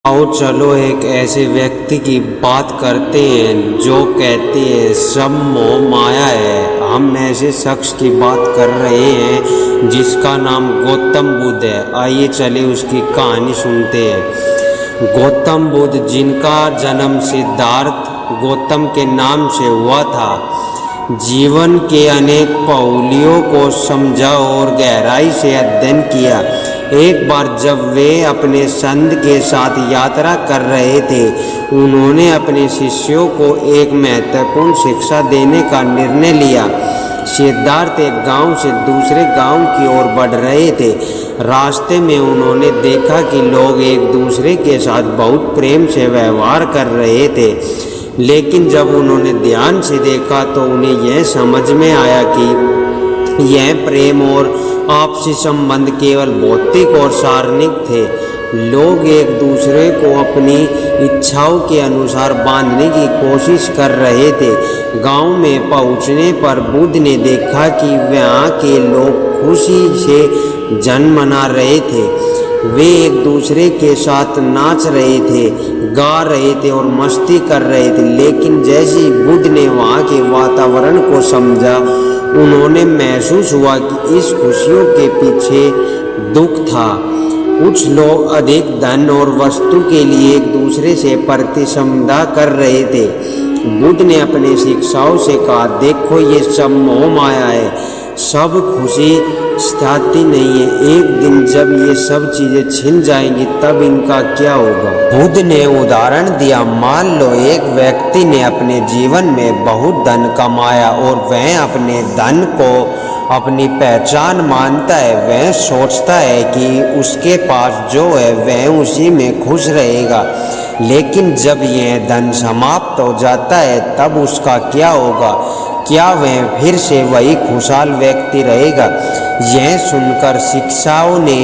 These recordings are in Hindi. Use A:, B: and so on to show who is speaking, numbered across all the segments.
A: आओ चलो एक ऐसे व्यक्ति की बात करते हैं जो कहते हैं सब मोह माया है। हम ऐसे शख्स की बात कर रहे हैं जिसका नाम गौतम बुद्ध है। आइए चले उसकी कहानी सुनते हैं। गौतम बुद्ध, जिनका जन्म सिद्धार्थ गौतम के नाम से हुआ था, जीवन के अनेक पहलुओं को समझा और गहराई से अध्ययन किया। एक बार जब वे अपने संत के साथ यात्रा कर रहे थे, उन्होंने अपने शिष्यों को एक महत्वपूर्ण शिक्षा देने का निर्णय लिया। सिद्धार्थ एक गांव से दूसरे गांव की ओर बढ़ रहे थे। रास्ते में उन्होंने देखा कि लोग एक दूसरे के साथ बहुत प्रेम से व्यवहार कर रहे थे, लेकिन जब उन्होंने ध्यान से देखा तो उन्हें यह समझ में आया कि यह प्रेम और आपसी संबंध केवल भौतिक और शारीरिक थे। लोग एक दूसरे को अपनी इच्छाओं के अनुसार बांधने की कोशिश कर रहे थे। गांव में पहुंचने पर बुद्ध ने देखा कि वहाँ के लोग खुशी से जन्म मना रहे थे। वे एक दूसरे के साथ नाच रहे थे, गा रहे थे और मस्ती कर रहे थे। लेकिन जैसे ही बुद्ध ने वहाँ के वातावरण को समझा, उन्होंने महसूस हुआ कि इस खुशियों के पीछे दुख था। कुछ लोग अधिक धन और वस्तु के लिए एक दूसरे से प्रतिस्पर्धा कर रहे थे। बुद्ध ने अपने शिक्षाओं से कहा, देखो ये सब मोह माया है, सब खुशी स्थायी नहीं है। एक दिन जब ये सब चीजें छिन जाएंगी तब इनका क्या होगा। बुद्ध ने उदाहरण दिया, मान लो एक व्यक्ति ने अपने जीवन में बहुत धन कमाया और वह अपने धन को अपनी पहचान मानता है। वह सोचता है कि उसके पास जो है वह उसी में खुश रहेगा। लेकिन जब यह धन समाप्त हो जाता है तब उसका क्या होगा? क्या वह फिर से वही खुशहाल व्यक्ति रहेगा? यह सुनकर शिक्षाओं ने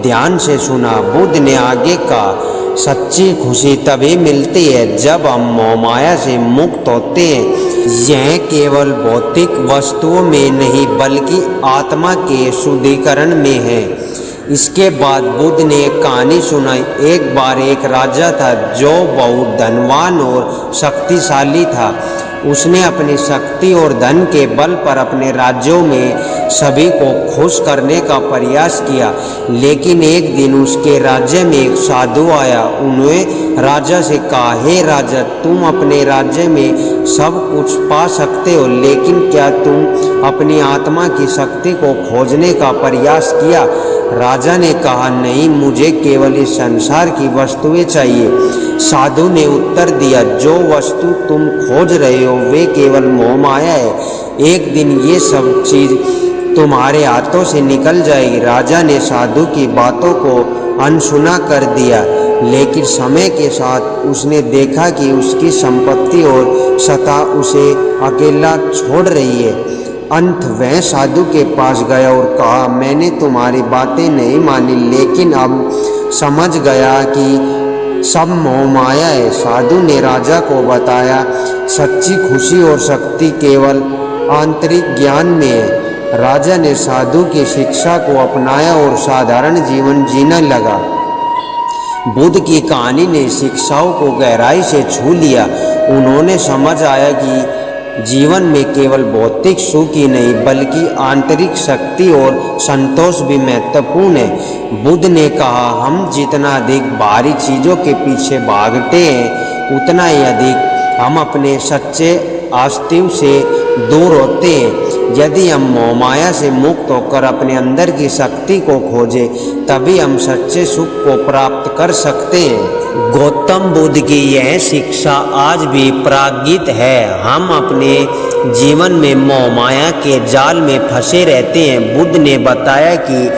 A: ध्यान से सुना। बुद्ध ने आगे कहा, सच्ची खुशी तभी मिलती है जब हम मोहमाया से मुक्त होते हैं। यह केवल भौतिक वस्तुओं में नहीं बल्कि आत्मा के शुद्धिकरण में है। इसके बाद बुद्ध ने एक कहानी सुनाई। एक बार एक राजा था जो बहुत धनवान और शक्तिशाली था। उसने अपनी शक्ति और धन के बल पर अपने राज्यों में सभी को खुश करने का प्रयास किया। लेकिन एक दिन उसके राज्य में एक साधु आया। उन्होंने राजा से कहा, हे राजा, तुम अपने राज्य में सब कुछ पा सकते हो, लेकिन क्या तुम अपनी आत्मा की शक्ति को खोजने का प्रयास किया? राजा ने कहा, नहीं, मुझे केवल इस संसार की वस्तुएं चाहिए। साधु ने उत्तर दिया, जो वस्तु तुम खोज रहे हो वे केवल मोह माया है। एक दिन ये सब चीज तुम्हारे हाथों से निकल जाएगी। राजा ने साधु की बातों को अनसुना कर दिया, लेकिन समय के साथ उसने देखा कि उसकी संपत्ति और सत्ता उसे अकेला छोड़ रही है। अंत वह साधु के पास गया और कहा, मैंने तुम्हारी बातें नहीं मानी, लेकिन अब समझ गया कि सब मोह माया है। साधु ने राजा को बताया, सच्ची खुशी और शक्ति केवल आंतरिक ज्ञान में है। राजा ने साधु की शिक्षा को अपनाया और साधारण जीवन जीने लगा। बुद्ध की कहानी ने शिक्षाओं को गहराई से छू लिया। उन्होंने समझ आया कि जीवन में केवल भौतिक सुख ही नहीं बल्कि आंतरिक शक्ति और संतोष भी महत्वपूर्ण है। बुद्ध ने कहा, हम जितना अधिक बाहरी चीज़ों के पीछे भागते हैं उतना ही अधिक हम अपने सच्चे अस्तित्व से दूर होते हैं। यदि हम मोहमाया से मुक्त होकर अपने अंदर की शक्ति को खोजें, तभी हम सच्चे सुख को प्राप्त कर सकते हैं। गौतम बुद्ध की यह शिक्षा आज भी प्रासंगिक है। हम अपने जीवन में मोहमाया के जाल में फंसे रहते हैं। बुद्ध ने बताया कि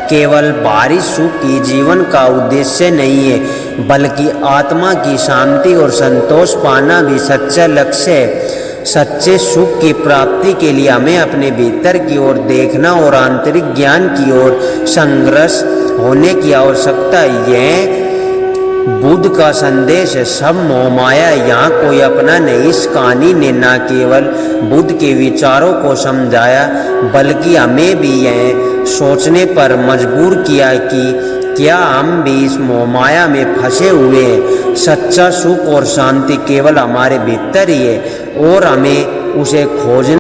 A: केवल बाहरी सुख ही जीवन का उद्देश्य नहीं है, बल्कि आत्मा की शांति और संतोष पाना भी सच्चा लक्ष्य है। सच्चे सुख की प्राप्ति के लिए हमें अपने भीतर की ओर देखना और आंतरिक ज्ञान की ओर संघर्ष होने की आवश्यकता है। यह बुद्ध का संदेश है, सब मोह माया। यहाँ कोई अपना नहीं। इस कहानी ने न केवल बुद्ध के विचारों को समझाया, बल्कि हमें भी यह सोचने पर मजबूर किया कि क्या हम भी इस मोह माया में फंसे हुए हैं? सच्चा सुख और शांति केवल हमारे भीतर ही है और हमें उसे खोजने